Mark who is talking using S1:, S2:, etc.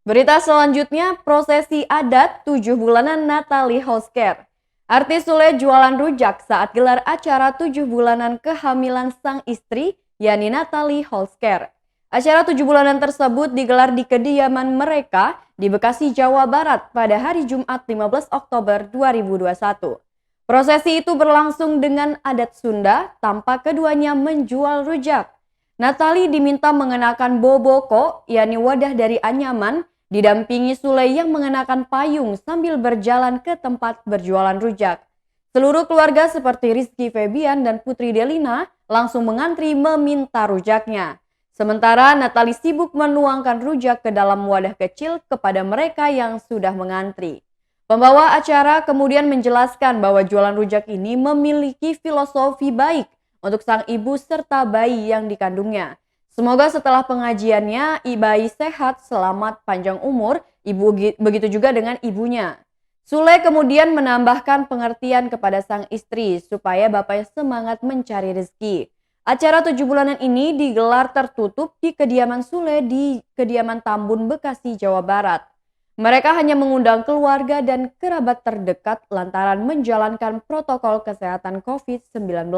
S1: Berita selanjutnya, prosesi adat 7 bulanan Natali House-Care. Artis Sule jualan rujak saat gelar acara 7 bulanan kehamilan sang istri, yakni Natali House-Care. Acara 7 bulanan tersebut digelar di kediaman mereka di Bekasi, Jawa Barat pada hari Jumat 15 Oktober 2021. Prosesi itu berlangsung dengan adat Sunda tanpa keduanya menjual rujak. Natali diminta mengenakan boboko, yakni wadah dari anyaman, didampingi Sule yang mengenakan payung sambil berjalan ke tempat berjualan rujak. Seluruh keluarga seperti Rizky Febian dan Putri Delina langsung mengantri meminta rujaknya. Sementara Natali sibuk menuangkan rujak ke dalam wadah kecil kepada mereka yang sudah mengantri. Pembawa acara kemudian menjelaskan bahwa jualan rujak ini memiliki filosofi baik untuk sang ibu serta bayi yang dikandungnya. Semoga setelah pengajiannya, bayi sehat, selamat, panjang umur, begitu juga dengan ibunya. Sule kemudian menambahkan pengertian kepada sang istri supaya bapaknya semangat mencari rezeki. Acara 7 bulanan ini digelar tertutup di kediaman Sule di kediaman Tambun, Bekasi, Jawa Barat. Mereka hanya mengundang keluarga dan kerabat terdekat lantaran menjalankan protokol kesehatan COVID-19.